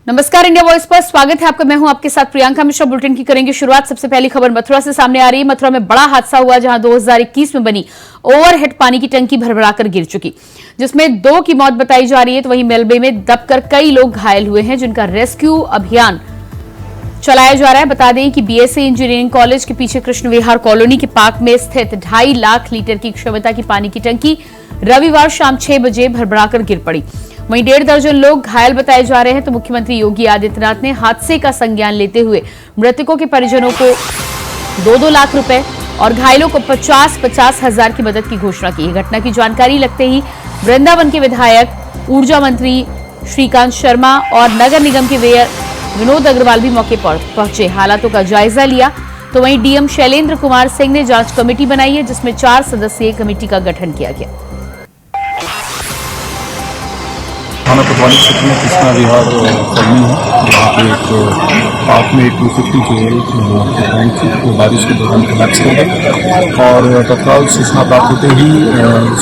नमस्कार, India voice पर स्वागत है आपका। मैं हूं आपके साथ प्रियंका मिश्रा। बुलेटिन की करेंगे शुरुआत। सबसे पहली खबर मथुरा से सामने आ रही है। मथुरा में बड़ा हादसा हुआ जहां 2021 में बनी ओवरहेड पानी की टंकी भरभराकर गिर चुकी, जिसमें 2 की मौत बताई जा रही है। तो वहीं मलबे में दबकर कई लोग घायल हुए हैं, जिनका रेस्क्यू अभियान चलाया जा रहा है। बता दें कि बीएससी इंजीनियरिंग कॉलेज के पीछे कृष्ण विहार कॉलोनी के पार्क में स्थित 2.5 लाख लीटर की क्षमता की पानी की टंकी रविवार शाम 6 बजे भरभराकर गिर पड़ी। वहीं 1.5 दर्जन लोग घायल बताए जा रहे हैं। तो मुख्यमंत्री योगी आदित्यनाथ ने हादसे का संज्ञान लेते हुए मृतकों के परिजनों को 2-2 लाख रुपए और घायलों को 50-50 हजार की मदद की घोषणा की। घटना की जानकारी लगते ही वृंदावन के विधायक, ऊर्जा मंत्री श्रीकांत शर्मा और नगर निगम के मेयर विनोद अग्रवाल भी मौके पर पहुंचे, हालातों का जायजा लिया। तो वहीं डीएम शैलेंद्र कुमार सिंह ने जांच कमेटी बनाई है, जिसमें 4 सदस्यीय कमेटी का गठन किया गया। थाना कोतवाली क्षेत्र में कृष्णा विहार कॉलोनी है, जहाँ पे एक पार्क में 250 के टैंक थी, बारिश के दौरान कोलैप्स हो गई और तत्काल सूचना प्राप्त होते ही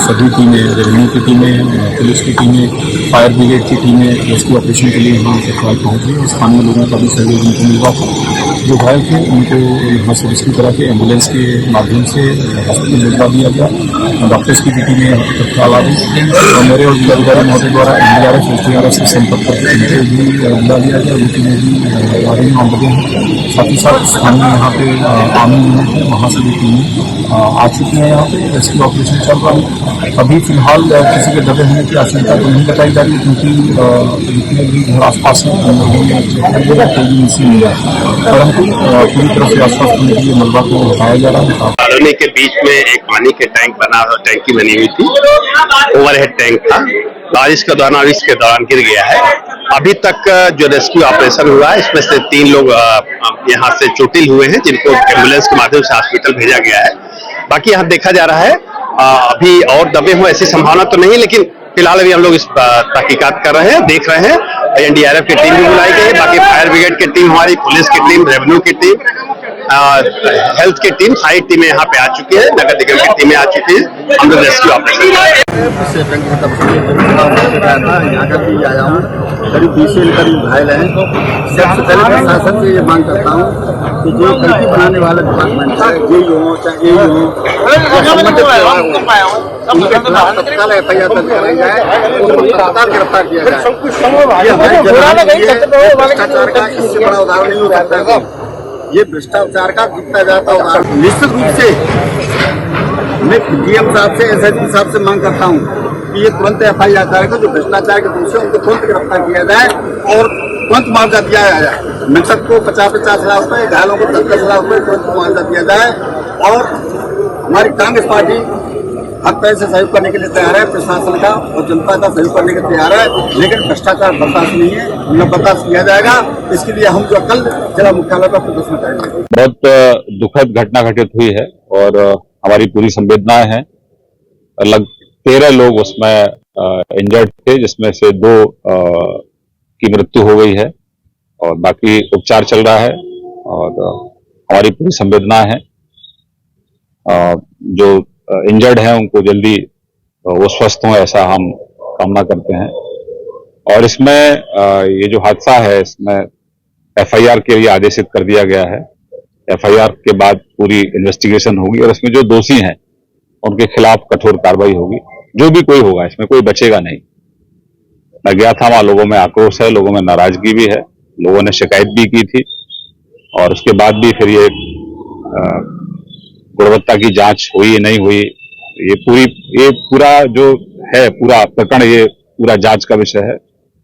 सभी टीमें, रेवेन्यू की टीमें, पुलिस की टीमें, फायर ब्रिगेड की टीमें रेस्क्यू ऑपरेशन के लिए यहाँ तत्काल पहुँच गई। स्थानीय लोगों का भी सहयोग उनको मिला था। जो घायल थे उनको यहाँ से रेस्क्यू करा के एम्बुलेंस के माध्यम से हॉस्पिटल भिजवा दिया गया। डॉक्टर्स की भी टीमें यहाँ पर तत्काल आ गई और मेरे और जिलाधिकारी महोदय द्वारा NDRF से संपर्क करके उनको भी बुला दिया गया। वो टीमें भी आ रही आमदे हैं। साथ ही साथ स्थानीय यहाँ पे आर्मी यूनिट है, वहाँ से भी टीमें आ चुकी हैं। यहाँ पे रेस्क्यू ऑपरेशन चल रहा है। अभी फिलहाल किसी के दबे होने की आशंका तो नहीं बताई जा रही, क्योंकि जितने भी घर आसपास हैं उन लोगों में कोई मिसिंग नहीं है, परंतु पूरी तरह से आसपास के लिए मलबा को हटाया जा रहा है। कॉलोनी के बीच में एक पानी के टैंकी बनी हुई थी, ओवरहेड टैंक था। बारिश के दौरान गिर गया है। अभी तक जो रेस्क्यू ऑपरेशन हुआ है, इसमें से 3 लोग यहाँ से चोटिल हुए हैं, जिनको एम्बुलेंस के माध्यम से हॉस्पिटल भेजा गया है। बाकी यहाँ देखा जा रहा है अभी और दबे हुए ऐसी संभावना तो नहीं, लेकिन फिलहाल अभी हम लोग इस तहकीकात कर रहे हैं, देख रहे हैं। NDRF की टीम भी बुलाई गई है, बाकी फायर ब्रिगेड की टीम, हमारी पुलिस की टीम, रेवेन्यू की टीम, हेल्थ की टीम, सारी टीमें यहाँ पे आ चुकी है। नगर निगम की टीमें आ चुकी है। हम लोग रेस्क्यू ऑपरेशन यहाँ का भी आया हूँ। करीब 20 से करीब घायल हैं। सबसे पहले प्रशासन से ये मांग करता हूँ कि जो टंकी बनाने वाला डिपार्टमेंट है, ये हो चाहे ये हो, उनके खिलाफ तत्काल FIR दर्ज कराई जाए, उनको तत्काल गिरफ्तार किया जाए। भ्रष्टाचार का इससे बड़ा उदाहरण नहीं हो सकता। ये भ्रष्टाचार का दिखता जाता उदाहरण। निश्चित रूप से मैं DM साहब से, SSP साहब से मांग करता हूँ कि ये तुरंत FIR करेगा। जो भ्रष्टाचार के दोषी है उनको तुरंत गिरफ्तार किया जाए और तुरंत मुआवजा दिया जाए। मृतक को 50-50 हजार रुपये, घायलों को 10-10 हजार रुपये तुरंत मुआवजा दिया जाए। और हमारी कांग्रेस पार्टी हर तरह से सहयोग करने के लिए तैयार है, प्रशासन का और जनता का सहयोग करने के लिए तैयार है, लेकिन भ्रष्टाचार बर्दाश्त नहीं है, न बर्दाश्त किया जाएगा। इसके लिए हम जो कल जिला मुख्यालय पर प्रदर्शन करेंगे। बहुत दुखद घटना घटित हुई है और हमारी पूरी संवेदनाएं हैं। लगभग 13 लोग उसमें इंजर्ड थे, जिसमें से 2 की मृत्यु हो गई है और बाकी उपचार चल रहा है। और हमारी पूरी संवेदनाएं हैं। जो इंजर्ड हैं उनको जल्दी वो स्वस्थ हों, ऐसा हम कामना करते हैं। और इसमें ये जो हादसा है, इसमें FIR के लिए आदेशित कर दिया गया है। FIR के बाद पूरी इन्वेस्टिगेशन होगी और इसमें जो दोषी हैं उनके खिलाफ कठोर कार्रवाई होगी। जो भी कोई होगा, इसमें कोई बचेगा नहीं। मैं गया था, वहां लोगों में आक्रोश है, लोगों में नाराजगी भी है, लोगों ने शिकायत भी की थी और उसके बाद भी फिर ये गुणवत्ता की जांच हुई नहीं हुई, ये पूरा जो है पूरा प्रकरण, ये पूरा जांच का विषय है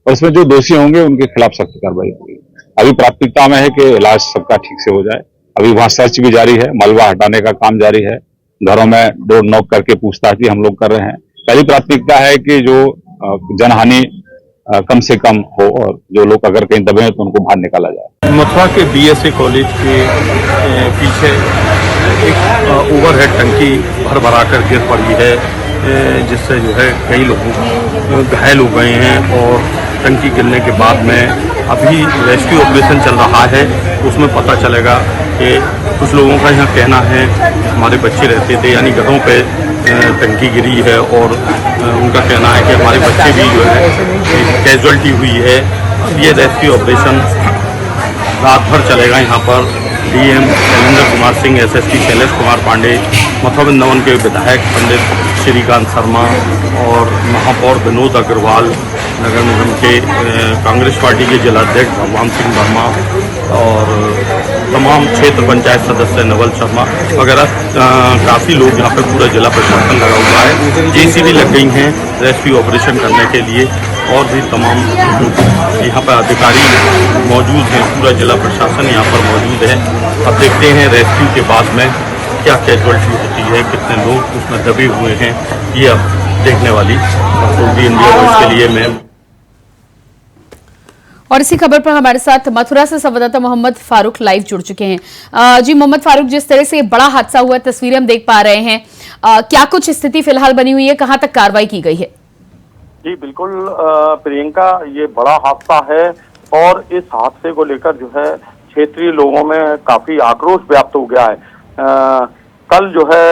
और इसमें जो दोषी होंगे उनके खिलाफ सख्त कार्रवाई होगी। अभी प्राथमिकता में है कि इलाज सबका ठीक से हो जाए। अभी वहां सर्च भी जारी है, मलबा हटाने का काम जारी है, घरों में डोर नॉक करके पूछताछ भी हम लोग कर रहे हैं। पहली प्राथमिकता है कि जो जनहानि कम से कम हो और जो लोग अगर कहीं दबे हैं तो उनको बाहर निकाला जाए। मथुरा के BSA कॉलेज के पीछे एक ओवरहेड टंकी भर कर गिर पड़ी है, जिससे जो है कई लोग घायल हो गए हैं। और टंकी गिरने के बाद में अभी रेस्क्यू ऑपरेशन चल रहा है, उसमें पता चलेगा कि कुछ लोगों का यहाँ कहना है हमारे बच्चे रहते थे, यानी घरों पे टंकी गिरी है और उनका कहना है कि हमारे बच्चे भी जो है कैजुअल्टी हुई है। ये रेस्क्यू ऑपरेशन रात भर चलेगा। यहाँ पर डीएम शैलेंद्र कुमार सिंह, एसएसपी शैलेश कुमार पांडे, मथुरा वृंदावन के विधायक पंडित श्रीकांत शर्मा और महापौर विनोद अग्रवाल, नगर निगम के कांग्रेस पार्टी के जिलाध्यक्ष भगवान सिंह वर्मा और तमाम क्षेत्र पंचायत सदस्य नवल शर्मा वगैरह काफ़ी लोग यहाँ पे पूरा जिला प्रशासन लगा हुआ है। जेसीबी लग गई हैं रेस्क्यू ऑपरेशन करने के लिए और भी तमाम यहाँ पर अधिकारी मौजूद हैं। पूरा जिला प्रशासन यहाँ पर मौजूद है। अब देखते हैं रेस्क्यू के बाद में क्या कैजुअल्टी होती है, कितने लोग उसमें दबे हुए हैं, ये अब देखने वाली होगी। इंडिया वॉइस के लिए मैं। और इसी खबर पर हमारे साथ मथुरा से संवाददाता मोहम्मद फारूक लाइव जुड़ चुके हैं। जी मोहम्मद फारूक, जिस तरह से बड़ा हादसा हुआ, तस्वीरें हम देख पा रहे हैं, क्या कुछ स्थिति फिलहाल बनी हुई है, कहां तक कार्रवाई की गई है? जी बिल्कुल प्रियंका, ये बड़ा हादसा है और इस हादसे को लेकर जो है क्षेत्रीय लोगों में काफी आक्रोश व्याप्त हो गया है। कल जो है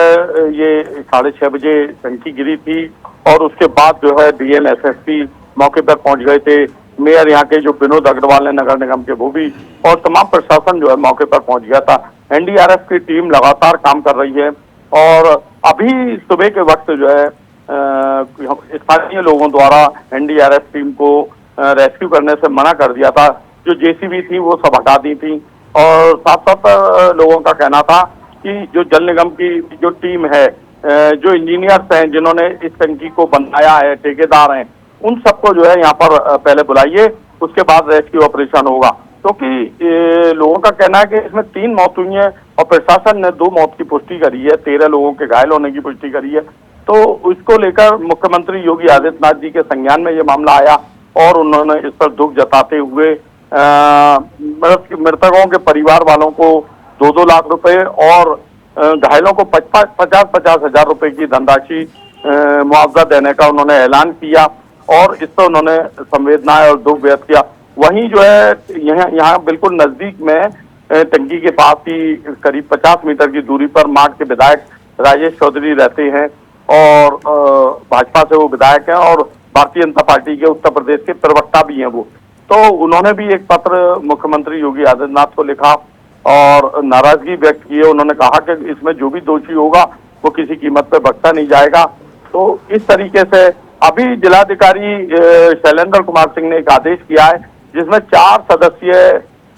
ये 6:30 बजे टंकी गिरी थी और उसके बाद जो है डीएम एसएसपी मौके पर पहुंच गए थे। मेयर यहाँ के जो विनोद अग्रवाल ने नगर निगम के, वो भी, और तमाम प्रशासन जो है मौके पर पहुंच गया था। एनडीआरएफ की टीम लगातार काम कर रही है और अभी सुबह के वक्त जो है स्थानीय लोगों द्वारा एनडीआरएफ टीम को रेस्क्यू करने से मना कर दिया था। जो जेसीबी थी वो सब हटा दी थी और साथ साथ लोगों का कहना था कि जो जल निगम की जो टीम है, जो इंजीनियर्स हैं जिन्होंने इस टंकी को बनाया है, ठेकेदार हैं, उन सबको जो है यहाँ पर पहले बुलाइए, उसके बाद रेस्क्यू ऑपरेशन होगा। क्योंकि लोगों का कहना है कि इसमें 3 मौत हुई है और प्रशासन ने 2 मौत की पुष्टि करी है, 13 लोगों के घायल होने की पुष्टि करी है। तो इसको लेकर मुख्यमंत्री योगी आदित्यनाथ जी के संज्ञान में ये मामला आया और उन्होंने इस पर दुख जताते हुए मृतकों के परिवार वालों को 2-2 लाख रुपए और घायलों को 50-50 हजार रुपए की धनराशि मुआवजा देने का उन्होंने ऐलान किया और इस पर उन्होंने संवेदनाएं और दुख व्यक्त किया। वहीं जो है यहाँ बिल्कुल नजदीक में टंकी के पास ही करीब 50 मीटर की दूरी पर मार्ग के विधायक राजेश चौधरी रहते हैं और भाजपा से वो विधायक हैं और भारतीय जनता पार्टी के उत्तर प्रदेश के प्रवक्ता भी हैं वो। तो उन्होंने भी एक पत्र मुख्यमंत्री योगी आदित्यनाथ को लिखा और नाराजगी व्यक्त की है। उन्होंने कहा कि इसमें जो भी दोषी होगा वो किसी कीमत पे बख्शा नहीं जाएगा। तो इस तरीके से अभी जिलाधिकारी शैलेंद्र कुमार सिंह ने एक आदेश किया है जिसमें 4 सदस्यीय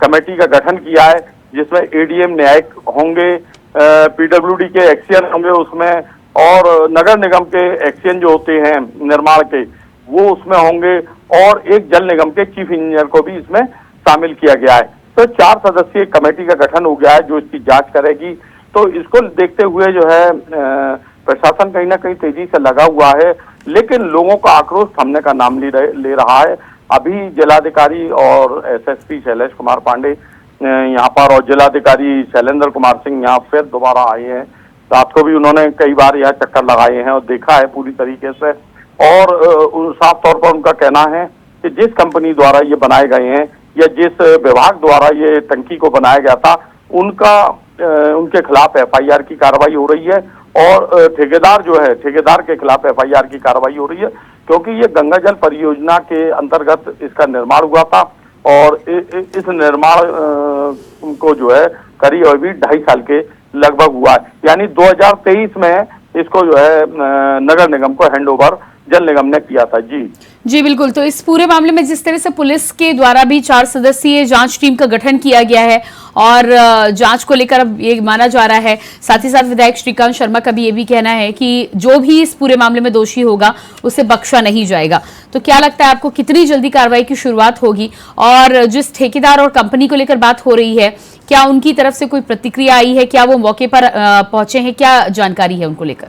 कमेटी का गठन किया है, जिसमें एडीएम न्यायिक होंगे, पीडब्ल्यूडी के एक्सियन होंगे उसमें, और नगर निगम के एक्सियन जो होते हैं निर्माण के वो उसमें होंगे और एक जल निगम के चीफ इंजीनियर को भी इसमें शामिल किया गया है। तो 4 सदस्यीय कमेटी का गठन हो गया है जो इसकी जांच करेगी। तो इसको देखते हुए जो है प्रशासन कहीं ना कहीं तेजी से लगा हुआ है, लेकिन लोगों का आक्रोश थमने का नाम ले रहा है। अभी जिलाधिकारी और एसएसपी शैलेश कुमार पांडे यहाँ पर और जिलाधिकारी शैलेंद्र कुमार सिंह यहाँ फिर दोबारा आए हैं। रात को भी उन्होंने कई बार यहाँ चक्कर लगाए हैं और देखा है पूरी तरीके से, और साफ तौर पर उनका कहना है कि जिस कंपनी द्वारा ये बनाए गए हैं या जिस विभाग द्वारा ये टंकी को बनाया गया था उनके खिलाफ एफआईआर की कार्रवाई हो रही है और ठेकेदार जो है, ठेकेदार के खिलाफ एफआईआर की कार्रवाई हो रही है, क्योंकि ये गंगा जल परियोजना के अंतर्गत इसका निर्माण हुआ था और इस निर्माण को जो है करीब अभी 2.5 साल के लगभग हुआ है। यानी 2023 में इसको जो है नगर निगम को हैंडओवर जल निगम ने किया था। जी बिल्कुल। तो इस पूरे मामले में जिस तरह से पुलिस के द्वारा भी 4 सदस्यीय जांच टीम का गठन किया गया है और जांच को लेकर अब ये माना जा रहा है, साथ ही साथ विधायक श्रीकांत शर्मा का भी ये भी कहना है कि जो भी इस पूरे मामले में दोषी होगा उसे बख्शा नहीं जाएगा। तो क्या लगता है आपको कितनी जल्दी कार्रवाई की शुरुआत होगी? और जिस ठेकेदार और कंपनी को लेकर बात हो रही है, क्या उनकी तरफ से कोई प्रतिक्रिया आई है? क्या वो मौके पर पहुंचे हैं? क्या जानकारी है उनको लेकर?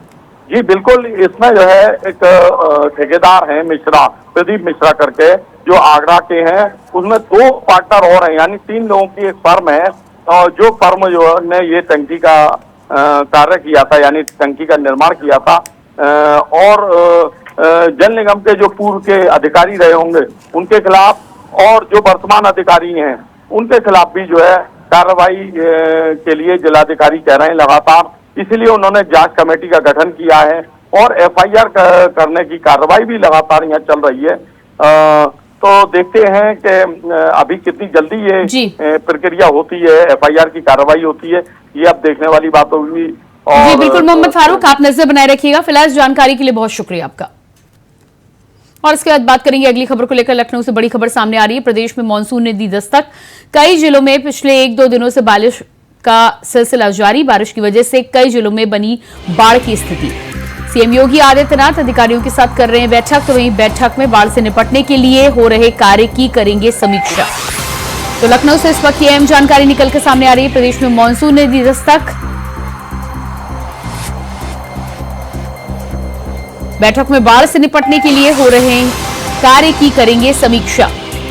जी बिल्कुल, इसमें जो है एक ठेकेदार है मिश्रा, प्रदीप मिश्रा करके, जो आगरा के हैं। उसमें 2 पार्टनर और हैं, यानी 3 लोगों की एक फर्म है और जो फर्म जो ने ये टंकी का कार्य किया था, यानी टंकी का निर्माण किया था, और जल निगम के जो पूर्व के अधिकारी रहे होंगे उनके खिलाफ और जो वर्तमान अधिकारी हैं उनके खिलाफ भी जो है कार्रवाई के लिए जिलाधिकारी कह रहे हैं लगातार। इसलिए उन्होंने जांच कमेटी का गठन किया है और एफआईआर करने की कार्रवाई भी लगातार यहाँ चल रही है। तो देखते हैं कि अभी कितनी जल्दी जी। ये प्रक्रिया होती है, FIR की कार्रवाई होती है, ये अब देखने वाली बात होगी। जी बिल्कुल मोहम्मद फारूक, आप नजर बनाए रखिएगा। फिलहाल इस जानकारी के लिए बहुत शुक्रिया आपका। और इसके बाद बात करेंगे अगली खबर को लेकर। लखनऊ से बड़ी खबर सामने आ रही है। प्रदेश में मानसून ने दी दस्तक। कई जिलों में पिछले 1-2 दिनों से बारिश का सिलसिला जारी। बारिश की वजह से कई जिलों में बनी बाढ़ की स्थिति। सीएम योगी आदित्यनाथ अधिकारियों के साथ कर रहे हैं बैठक। तो वहीं बैठक में बाढ़ से निपटने के लिए हो रहे कार्य की करेंगे समीक्षा। तो लखनऊ से इस वक्त ये अहम जानकारी निकल कर सामने आ रही है। प्रदेश में मानसून ने दी दस्तक। बैठक में बाढ़ से निपटने के लिए हो रहे कार्य की करेंगे समीक्षा।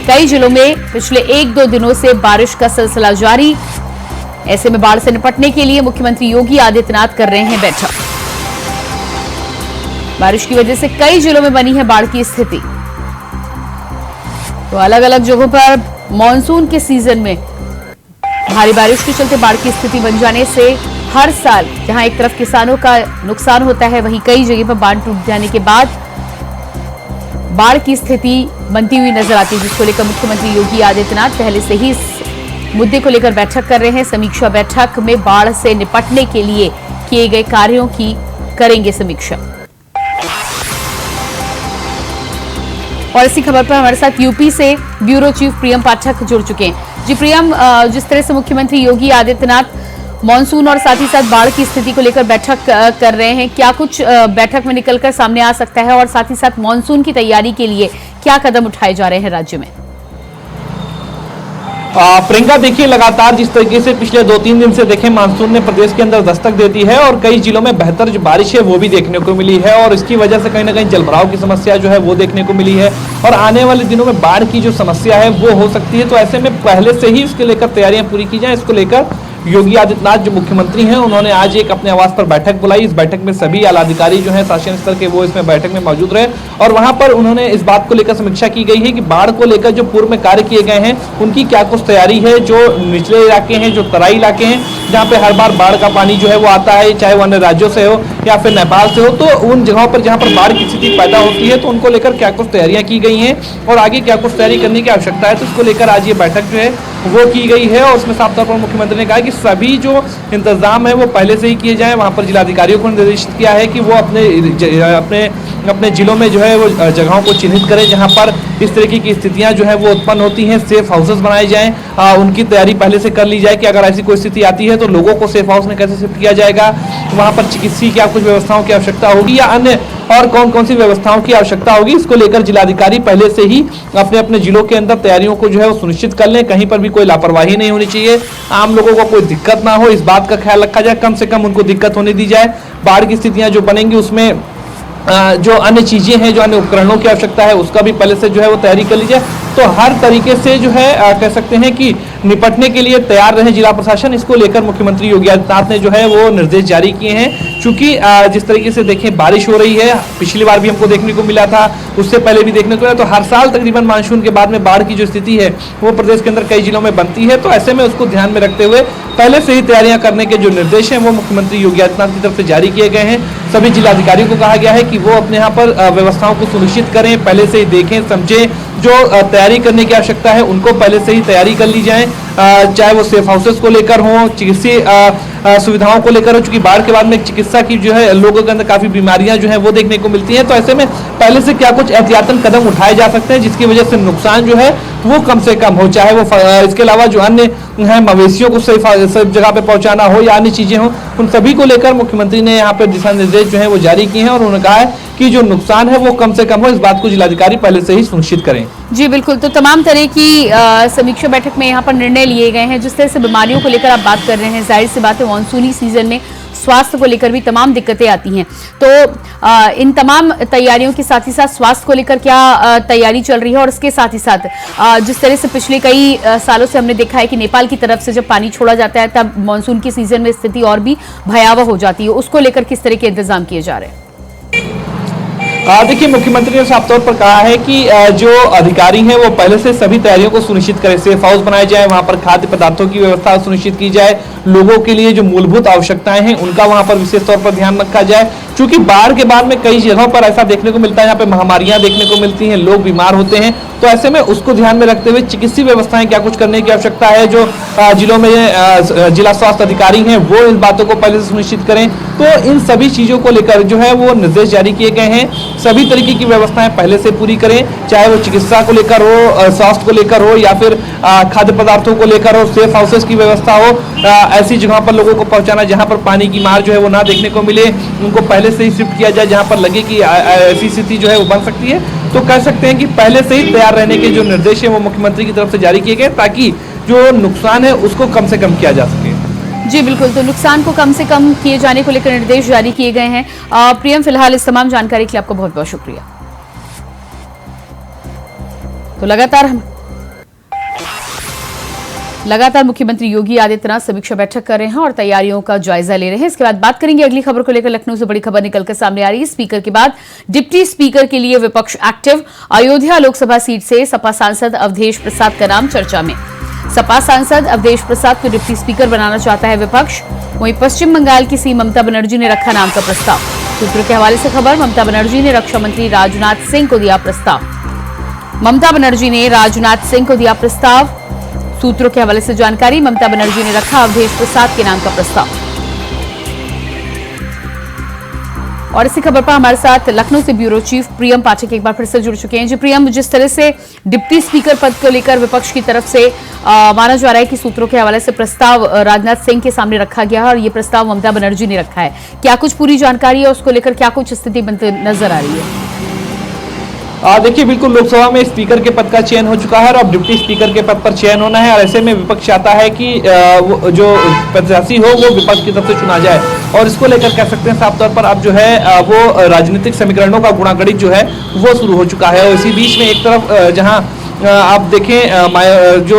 कई जिलों में पिछले 1-2 दिनों से बारिश का सिलसिला जारी। ऐसे में बाढ़ से निपटने के लिए मुख्यमंत्री योगी आदित्यनाथ कर रहे हैं बैठक। बारिश की वजह से कई जिलों में बनी है बाढ़ की स्थिति। तो अलग अलग जगहों पर मानसून के सीजन में भारी बारिश के चलते बाढ़ की स्थिति बन जाने से हर साल जहां एक तरफ किसानों का नुकसान होता है, वहीं कई जगह पर बांध टूट जाने के बाद बाढ़ की स्थिति बनती हुई नजर आती है, जिसको लेकर मुख्यमंत्री योगी आदित्यनाथ पहले से ही इस मुद्दे को लेकर बैठक कर रहे हैं। समीक्षा बैठक में बाढ़ से निपटने के लिए किए गए कार्यों की करेंगे समीक्षा। और इसी खबर पर हमारे साथ यूपी से ब्यूरो चीफ प्रियम पाठक जुड़ चुके हैं। जी प्रियम, जिस तरह से मुख्यमंत्री योगी आदित्यनाथ मानसून और साथ ही साथ बाढ़ की स्थिति को लेकर बैठक कर रहे हैं, क्या कुछ बैठक में निकलकर सामने आ सकता है और साथ ही साथ मानसून की तैयारी के लिए क्या कदम उठाए जा रहे हैं राज्य में? प्रियंका, देखिए लगातार जिस तरीके से पिछले 2-3 दिन से देखें मानसून ने प्रदेश के अंदर दस्तक देती है और कई जिलों में बेहतर जो बारिश है वो भी देखने को मिली है और इसकी वजह से कहीं ना कहीं जलभराव की समस्या जो है वो देखने को मिली है और आने वाले दिनों में बाढ़ की जो समस्या है वो हो सकती है। तो ऐसे में पहले से ही इसके लेकर तैयारियां पूरी की जाए। इसको लेकर योगी आदित्यनाथ जो मुख्यमंत्री हैं उन्होंने आज एक अपने आवास पर बैठक बुलाई। इस बैठक में सभी आला अधिकारी जो हैं शासन स्तर के वो इसमें बैठक में मौजूद रहे और वहां पर उन्होंने इस बात को लेकर समीक्षा की गई है कि बाढ़ को लेकर जो पूर्व में कार्य किए गए हैं उनकी क्या कुछ तैयारी है। जो निचले इलाके हैं, जो तराई इलाके हैं जहाँ पे हर बार बाढ़ का पानी जो है वो आता है, चाहे वो अन्य राज्यों से हो या फिर नेपाल से हो, तो उन जगहों पर जहाँ पर बाढ़ की स्थिति पैदा होती है तो उनको लेकर क्या कुछ तैयारियां की गई हैं और आगे क्या कुछ तैयारी करने की आवश्यकता है। तो इसको लेकर आज ये बैठक जो है वो की गई है और उसमें साफ तौर पर मुख्यमंत्री ने कहा कि सभी जो इंतजाम है वो पहले से ही किए जाए। वहां पर जिलाधिकारियों को निर्देशित किया है कि वो अपने जिलों में जो है वो जगहों को चिन्हित करें जहां पर इस तरीके की स्थितियां जो है वो उत्पन्न होती हैं। सेफ हाउसेस बनाए जाएं, उनकी तैयारी पहले से कर ली जाए कि अगर ऐसी कोई स्थिति आती है तो लोगों को सेफ हाउस में कैसे शिफ्ट किया जाएगा, वहां पर चिकित्सीय क्या कुछ व्यवस्थाओं की आवश्यकता होगी या अन्य और कौन कौन सी व्यवस्थाओं की आवश्यकता होगी। इसको लेकर जिलाधिकारी पहले से ही अपने अपने जिलों के अंदर तैयारियों को जो है वो सुनिश्चित कर लें। कहीं पर भी कोई लापरवाही नहीं होनी चाहिए, आम लोगों को कोई दिक्कत ना हो, इस बात का ख्याल रखा जाए, कम से कम उनको दिक्कत होने दी जाए। बाढ़ की स्थितियां जो बनेंगी उसमें जो अन्य चीजें हैं, जो अन्य उपकरणों की आवश्यकता है उसका भी पहले से जो है वो तैयारी कर लीजिए। तो हर तरीके से जो है कह सकते हैं कि निपटने के लिए तैयार रहे जिला प्रशासन। इसको लेकर मुख्यमंत्री योगी आदित्यनाथ ने जो है वो निर्देश जारी किए हैं। चूंकि जिस तरीके से देखें बारिश हो रही है, पिछली बार भी हमको देखने को मिला था, उससे पहले भी देखने को मिला, तो हर साल तकरीबन मानसून के बाद में बाढ़ की जो स्थिति है वो प्रदेश के अंदर कई जिलों में बनती है। तो ऐसे में उसको ध्यान में रखते हुए पहले से ही तैयारियां करने के जो निर्देश हैं वो मुख्यमंत्री योगी आदित्यनाथ की तरफ से जारी किए गए हैं। सभी जिलाधिकारियों को कहा गया है कि वो अपने यहाँ पर व्यवस्थाओं को सुनिश्चित करें, पहले से ही देखें समझें, जो तैयारी करने की आवश्यकता है उनको पहले से ही तैयारी कर ली जाए, चाहे वो सेफ हाउसेस को लेकर हो, चिकित्सीय सुविधाओं को लेकर हो। चूंकि बाढ़ के बाद में चिकित्सा की जो है लोगों के अंदर काफी बीमारियां जो है वो देखने को मिलती हैं। तो ऐसे में पहले से क्या कुछ एहतियातन कदम उठाए जा सकते हैं जिसकी वजह से नुकसान जो है वो कम से कम हो, चाहे वो इसके अलावा जो अन्य है मवेशियों को सेफ जगह पे पहुंचाना हो या अन्य चीजें हो, उन सभी को लेकर मुख्यमंत्री ने यहाँ पे दिशा निर्देश जो है वो जारी किए हैं और उन्होंने कहा है कि जो नुकसान है वो कम से कम हो, इस बात को जिलाधिकारी पहले से ही सुनिश्चित करें। जी बिल्कुल, तो तमाम तरह की समीक्षा बैठक में यहाँ पर निर्णय लिए गए हैं। जिस तरह से बीमारियों को लेकर आप बात कर रहे हैं, जाहिर सी बात है मानसूनी सीजन में स्वास्थ्य को लेकर भी तमाम दिक्कतें आती हैं। तो इन तमाम तैयारियों के साथ ही साथ स्वास्थ्य को लेकर क्या तैयारी चल रही है और इसके साथ ही साथ जिस तरह से पिछले कई सालों से हमने देखा है कि नेपाल की तरफ से जब पानी छोड़ा जाता है तब मानसून की सीजन में स्थिति और भी भयावह हो जाती है, उसको लेकर किस तरह के इंतजाम किए जा रहे हैं? देखिए, मुख्यमंत्री ने साफ तौर पर कहा है कि जो अधिकारी हैं वो पहले से सभी तैयारियों को सुनिश्चित करें। सेफ हाउस बनाए जाए, वहां पर खाद्य पदार्थों की व्यवस्था सुनिश्चित की जाए, लोगों के लिए जो मूलभूत आवश्यकताएं हैं उनका वहां पर विशेष तौर पर ध्यान रखा जाए। क्योंकि बाढ़ के बाद में कई जगहों पर ऐसा देखने को मिलता है, यहाँ पे महामारियां देखने को मिलती हैं, लोग बीमार होते हैं, तो ऐसे में उसको ध्यान में रखते हुए चिकित्सीय व्यवस्थाएं क्या कुछ करने की आवश्यकता है। जो जिलों में जिला स्वास्थ्य अधिकारी हैं वो इन बातों को पहले से सुनिश्चित करें। तो इन सभी चीजों को लेकर जो है वो निर्देश जारी किए गए हैं। सभी तरीके की व्यवस्थाएं पहले से पूरी करें, चाहे वो चिकित्सा को लेकर हो, स्वास्थ्य को लेकर हो, या फिर खाद्य पदार्थों को लेकर हो, सेफ हाउसेस की व्यवस्था हो, ऐसी जगहों पर लोगों को पहुंचाना जहां पर पानी की मार जो है वो ना देखने को मिले, उनको पहले से ही शिफ्ट किया जाए जहां पर लगे कि ऐसी स्थिति जो है वो बन सकती है। तो कह सकते हैं कि पहले से ही तैयार रहने के जो निर्देश है वो मुख्यमंत्री की तरफ से जारी किए गए, ताकि जो नुकसान है उसको कम से कम किया जा सके। जी बिल्कुल, तो नुकसान को कम से कम किए जाने को लेकर निर्देश जारी किए गए हैं। प्रियम, फिलहाल इस तमाम जानकारी के लिए आपको बहुत बहुत शुक्रिया। तो लगातार मुख्यमंत्री योगी आदित्यनाथ समीक्षा बैठक कर रहे हैं और तैयारियों का जायजा ले रहे हैं। इसके बाद बात करेंगे अगली खबर को लेकर। लखनऊ से बड़ी खबर निकलकर सामने आ रही है। स्पीकर के बाद डिप्टी स्पीकर के लिए विपक्ष एक्टिव। अयोध्या लोकसभा सीट से सपा सांसद अवधेश प्रसाद का नाम चर्चा में। सपा सांसद अवधेश प्रसाद को डिप्टी स्पीकर बनाना चाहता है विपक्ष। वहीं पश्चिम बंगाल की सीएम ममता बनर्जी ने रखा नाम का प्रस्ताव। सूत्रों के हवाले से खबर, ममता बनर्जी ने रक्षा मंत्री राजनाथ सिंह को दिया प्रस्ताव। ममता बनर्जी ने राजनाथ सिंह को दिया प्रस्ताव। सूत्रों के हवाले से जानकारी, ममता बनर्जी ने रखा अवधेश प्रसाद के नाम का प्रस्ताव। और इसी खबर पर हमारे साथ लखनऊ से ब्यूरो चीफ प्रियम पाठक एक बार फिर से जुड़ चुके हैं। जी प्रियम, जिस तरह से डिप्टी स्पीकर पद को लेकर विपक्ष की तरफ से माना जा रहा है कि सूत्रों के हवाले से प्रस्ताव राजनाथ सिंह के सामने रखा गया है और ये प्रस्ताव ममता बनर्जी ने रखा है, क्या कुछ पूरी जानकारी है उसको लेकर, क्या कुछ स्थिति बनती नजर आ रही है? देखिए, बिल्कुल लोकसभा में स्पीकर के पद का चयन हो चुका है और अब डिप्टी स्पीकर के पद पर चयन होना है। और ऐसे में विपक्ष चाहता है कि जो प्रत्याशी हो वो विपक्ष की तरफ से चुना जाए और इसको लेकर कह सकते हैं साफ तौर पर अब जो है वो राजनीतिक समीकरणों का गुणागणित जो है वो शुरू हो चुका है। और इसी बीच में एक तरफ जहां आप देखें जो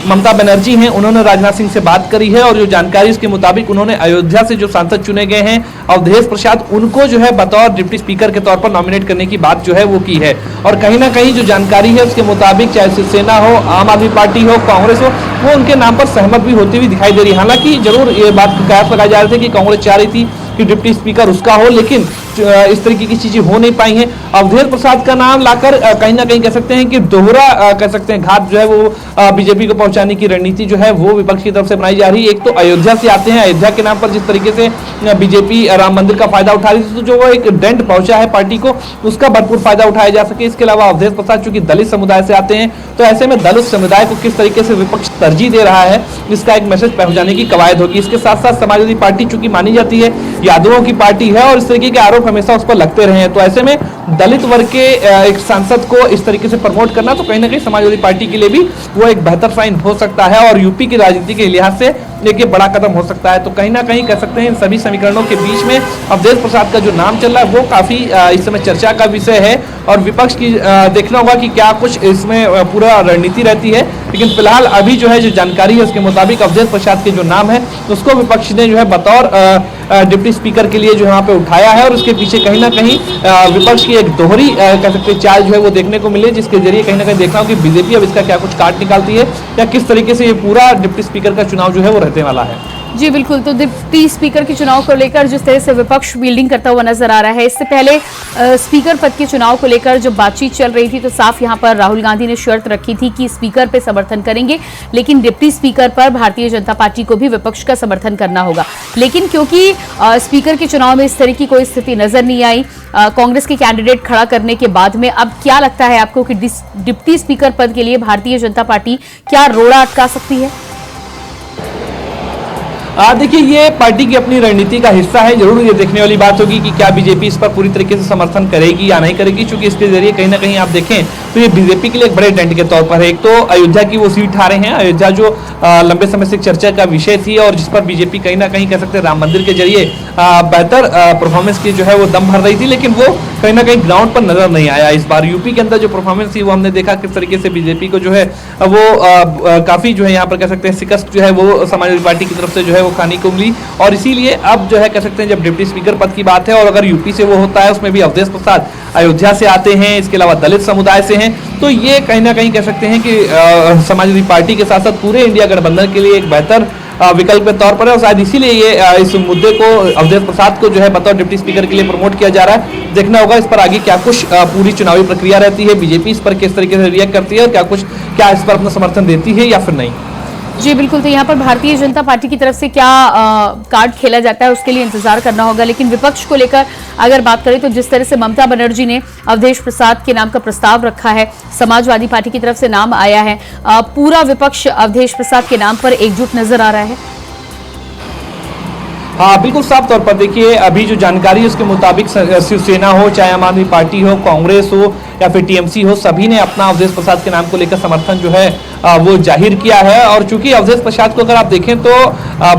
ममता बनर्जी हैं उन्होंने राजनाथ सिंह से बात करी है और जो जानकारी इसके मुताबिक उन्होंने अयोध्या से जो सांसद चुने गए हैं अवधेश प्रसाद, उनको जो है बतौर डिप्टी स्पीकर के तौर पर नॉमिनेट करने की बात जो है वो की है। और कहीं ना कहीं जो जानकारी है उसके मुताबिक चाहे शिवसेना हो, आम आदमी पार्टी हो, कांग्रेस हो, वो उनके नाम पर सहमत भी होती हुई दिखाई दे रही है। हालांकि जरूर ये बात कयास लगाई जा रही थी कि कांग्रेस चाह रही थी कि डिप्टी स्पीकर उसका हो, लेकिन इस तरीके की चीजें हो नहीं पाई हैं। अवधेश प्रसाद का नाम लाकर कहीं ना कहीं कह सकते हैं कि दोहरा कह सकते हैं घात जो है वो बीजेपी को पहुंचाने की रणनीति जो है वो विपक्ष की तरफ से बनाई जा रही है। एक तो अयोध्या से आते हैं, अयोध्या के नाम पर जिस तरीके से बीजेपी राम मंदिर का फायदा उठा रही थी, तो जो वो एक डेंट पहुंचा है पार्टी को उसका भरपूर फायदा उठाया जा सके। इसके अलावा अवधेश प्रसाद चूंकि दलित समुदाय से आते हैं, तो ऐसे में दलित समुदाय को किस तरीके से विपक्ष तरजीह दे रहा है इसका एक मैसेज पहुंचाने की कवायद होगी। इसके साथ साथ समाजवादी पार्टी चूंकि मानी जाती है यादवों की पार्टी है और इस तरीके के आरोप हमेशा उस पर लगते रहे हैं, तो ऐसे में दलित वर्ग के एक सांसद को इस तरीके से प्रमोट करना तो कहीं ना कहीं समाजवादी पार्टी के लिए भी वो एक बेहतर साइन हो सकता है और यूपी की राजनीति के लिहाज से एक बड़ा कदम हो सकता है। तो कहीं ना कहीं कह सकते हैं इन सभी समीकरणों के बीच में अवधेश प्रसाद का जो नाम चल रहा है वो काफी इस समय चर्चा का विषय है और विपक्ष की देखना होगा कि क्या कुछ इसमें पूरा रणनीति रहती है। लेकिन फिलहाल अभी जो है जो जानकारी है उसके मुताबिक अवधेश प्रसाद के जो नाम है उसको विपक्ष ने जो है बतौर डिप्टी स्पीकर के लिए जो यहाँ पे उठाया है और उसके पीछे कहीं ना कहीं विपक्ष की एक दोहरी कह सकते हैं चाल जो है वो देखने को मिले, जिसके जरिए कहीं ना कहीं देखना हो कि बीजेपी अब इसका क्या कुछ काट निकालती है या किस तरीके से ये पूरा डिप्टी स्पीकर का चुनाव जो है वो रहने वाला है। जी बिल्कुल, तो डिप्टी स्पीकर के चुनाव को लेकर जिस तरह से विपक्ष फील्डिंग करता हुआ नजर आ रहा है, इससे पहले स्पीकर पद के चुनाव को लेकर जब बातचीत चल रही थी तो साफ यहां पर राहुल गांधी ने शर्त रखी थी कि स्पीकर पे समर्थन करेंगे, लेकिन डिप्टी स्पीकर पर भारतीय जनता पार्टी को भी विपक्ष का समर्थन करना होगा। लेकिन क्योंकि स्पीकर के चुनाव में इस तरह की कोई स्थिति नजर नहीं आई कांग्रेस के कैंडिडेट खड़ा करने के बाद में, अब क्या लगता है आपको कि डिप्टी स्पीकर पद के लिए भारतीय जनता पार्टी क्या रोड़ा अटका सकती है? देखिए, ये पार्टी की अपनी रणनीति का हिस्सा है। जरूर ये देखने वाली बात होगी कि क्या बीजेपी इस पर पूरी तरीके से समर्थन करेगी या नहीं करेगी, क्योंकि इसके जरिए कहीं ना कहीं आप देखें तो ये बीजेपी के लिए एक बड़े डेंट के तौर पर है। एक तो अयोध्या की वो सीट हारे हैं, अयोध्या जो लंबे समय से चर्चा का विषय थी और जिस पर बीजेपी कहीं ना कहीं कह सकते हैं राम मंदिर के जरिए बेहतर परफॉर्मेंस की जो है वो दम भर रही थी, लेकिन वो कहीं ना कहीं ग्राउंड पर नजर नहीं आया। इस बार यूपी के अंदर जो परफॉर्मेंस थी वो हमने देखा किस तरीके से बीजेपी को जो है वो काफी जो है यहाँ पर कह सकते हैं शिकस्त जो है वो समाजवादी पार्टी की तरफ से जो है वो खाने को मिली। और इसीलिए अब जो है कह सकते हैं जब डिप्टी स्पीकर पद की बात है और अगर यूपी से वो होता है, उसमें भी अवधेश प्रसाद अयोध्या से आते हैं, इसके अलावा दलित समुदाय से हैं, तो ये कहीं ना कहीं कह सकते हैं कि समाजवादी पार्टी के साथ साथ पूरे इंडिया गठबंधन के लिए एक बेहतर विकल्प के तौर पर है। और शायद इसीलिए ये इस मुद्दे को अवधेश प्रसाद को जो है बतौर डिप्टी स्पीकर के लिए प्रमोट किया जा रहा है। देखना होगा इस पर आगे क्या कुछ पूरी चुनावी प्रक्रिया रहती है, बीजेपी इस पर किस तरीके से रिएक्ट करती है और क्या इस पर अपना समर्थन देती है या फिर नहीं। जी बिल्कुल, तो यहाँ पर भारतीय जनता पार्टी की तरफ से क्या कार्ड खेला जाता है उसके लिए इंतजार करना होगा। लेकिन विपक्ष को लेकर अगर बात करें तो जिस तरह से ममता बनर्जी ने अवधेश प्रसाद के नाम का प्रस्ताव रखा है, समाजवादी पार्टी की तरफ से नाम आया है, पूरा विपक्ष अवधेश प्रसाद के नाम पर एकजुट नजर आ रहा है। हाँ बिल्कुल साफ तौर पर देखिए, अभी जो जानकारी है उसके मुताबिक शिवसेना हो, चाहे आम आदमी पार्टी हो, कांग्रेस हो या फिर टीएमसी हो, सभी ने अपना अवधेश प्रसाद के नाम को लेकर समर्थन जो है वो जाहिर किया है। और चूंकि अवधेश प्रसाद को अगर आप देखें तो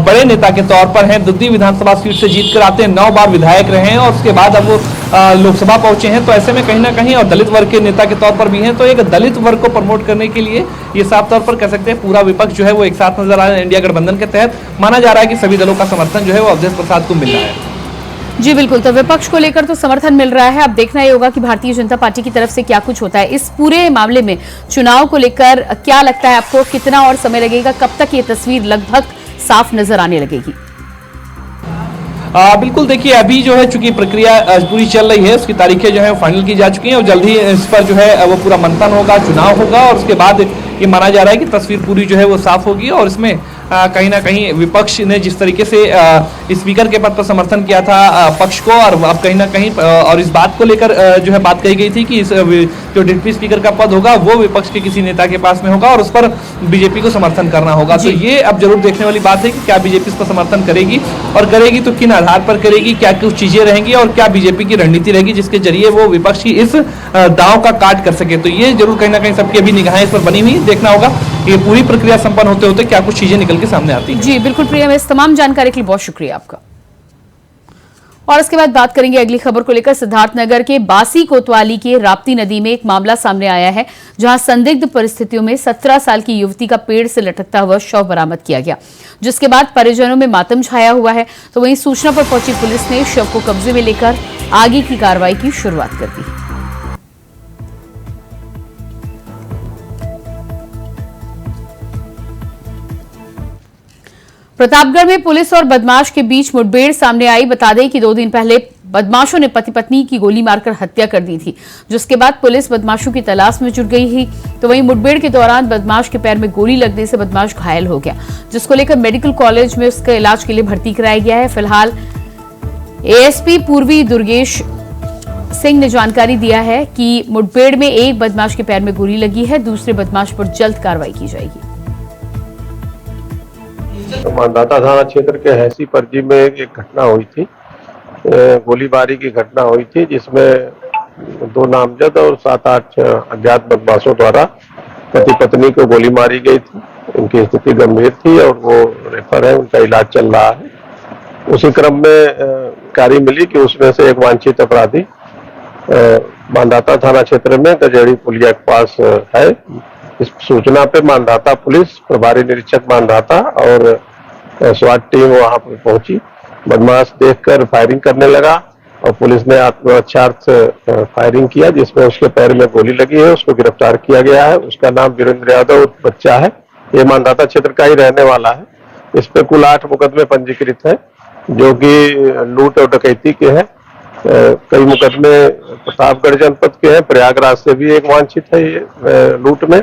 बड़े नेता के तौर पर हैं, दुद्दी विधानसभा सीट से जीत कर आते हैं, 9 बार विधायक रहे हैं और उसके बाद अब वो लोकसभा पहुंचे हैं, तो ऐसे में कहीं ना कहीं और दलित वर्ग के नेता के तौर पर भी हैं, तो एक दलित वर्ग को प्रमोट करने के लिए ये साफ तौर पर कह सकते हैं पूरा विपक्ष जो है वो एक साथ नजर आ रहा है। इंडिया गठबंधन के तहत माना जा रहा है कि सभी दलों का समर्थन जो है वो अवधेश प्रसाद को मिल रहा है। जी बिल्कुल, तो विपक्ष को लेकर तो समर्थन मिल रहा है। अब देखना ये होगा कि भारतीय जनता पार्टी की तरफ से क्या कुछ होता है इस पूरे मामले में। चुनाव को लेकर क्या लगता है आपको, कितना और समय लगेगा, कब तक ये तस्वीर लगभग साफ नजर आने लगेगी? बिल्कुल देखिए, अभी जो है चूंकि प्रक्रिया पूरी चल रही है, उसकी तारीखें जो है फाइनल की जा चुकी हैं और जल्द ही इस पर जो है वो पूरा मंथन होगा, चुनाव होगा और उसके बाद ये माना जा रहा है कि तस्वीर पूरी जो है वो साफ होगी। और इसमें कहीं ना कहीं विपक्ष ने जिस तरीके से स्पीकर के पद पर समर्थन किया था पक्ष को, और अब कहीं ना कहीं और इस बात को लेकर जो है बात कही गई थी कि इस जो डिप्टी स्पीकर का पद होगा वो विपक्ष के किसी नेता के पास में होगा और उस पर बीजेपी को समर्थन करना होगा। तो ये अब जरूर देखने वाली बात है कि क्या बीजेपी इस पर समर्थन करेगी और करेगी तो किन आधार पर करेगी, क्या कुछ चीजें रहेंगी और क्या बीजेपी की रणनीति रहेगी जिसके जरिए वो विपक्ष की इस दांव का काट कर सके। तो ये जरूर कहीं ना कहीं सबकी अभी निगाहें इस पर बनी हुई, देखना होगा ये पूरी प्रक्रिया संपन्न होते होते क्या कुछ चीजें निकल के सामने आती है। जी बिल्कुल प्रिया, इस तमाम जानकारी के लिए बहुत शुक्रिया आपका। और इसके बाद बात करेंगे अगली खबर को लेकर। सिद्धार्थनगर के बासी कोतवाली के राप्ती नदी में एक मामला सामने आया है, जहां संदिग्ध परिस्थितियों में 17 साल की युवती का पेड़ से लटकता हुआ शव बरामद किया गया, जिसके बाद परिजनों में मातम छाया हुआ है। तो वहीं सूचना पर पहुंची पुलिस ने शव को कब्जे में लेकर आगे की कार्रवाई की शुरुआत कर दी। प्रतापगढ़ में पुलिस और बदमाश के बीच मुठभेड़ सामने आई। बता दें कि 2 दिन पहले बदमाशों ने पति पत्नी की गोली मारकर हत्या कर दी थी, जिसके बाद पुलिस बदमाशों की तलाश में जुट गई थी। तो वहीं मुठभेड़ के दौरान बदमाश के पैर में गोली लगने से बदमाश घायल हो गया, जिसको लेकर मेडिकल कॉलेज में उसका इलाज के लिए भर्ती कराया गया है। फिलहाल एएसपी पूर्वी दुर्गेश सिंह ने जानकारी दिया है कि मुठभेड़ में एक बदमाश के पैर में गोली लगी है, दूसरे बदमाश पर जल्द कार्रवाई की जाएगी। मानदाता थाना क्षेत्र के हैसी परजी में एक घटना हुई थी, गोलीबारी की घटना हुई थी, जिसमें 2 नामजद और 7-8 अज्ञात बदमाशों द्वारा पति पत्नी को गोली मारी गई थी। उनकी स्थिति गंभीर थी और वो रेफर है, उनका इलाज चल रहा है। उसी क्रम में जानकारी मिली कि उसमें से एक वांछित अपराधी मानदाता थाना क्षेत्र में गजेड़ी पुलिया के पास है। इस सूचना पे मानदाता पुलिस, प्रभारी निरीक्षक मानदाता और स्वाट टीम वहां पर पहुंची। बदमाश देखकर फायरिंग करने लगा और पुलिस ने आत्मरक्षार्थ फायरिंग किया, जिसमें उसके पैर में गोली लगी है। उसको गिरफ्तार किया गया है। उसका नाम वीरेंद्र यादव बच्चा है, ये मानदाता क्षेत्र का ही रहने वाला है। इस पे कुल 8 मुकदमे पंजीकृत है, जो कि लूट और डकैती के हैं। कई मुकदमे प्रतापगढ़ जनपद के हैं, प्रयागराज से भी एक वांछित है ये लूट में,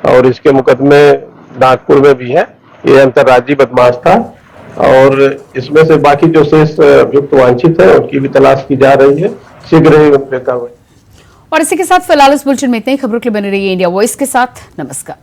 और इसके मुकदमे नागपुर में भी है। ये अंतर्राज्यीय बदमाश था और इसमें से बाकी जो शेष अभियुक्त वांछित है उनकी भी तलाश की जा रही है। शीघ्र ही उन पे कार्रवाई। और इसी के साथ फिलहाल इस बुलेटिन में इतनी खबरों के लिए बने रहिए इंडिया वॉइस के साथ। नमस्कार।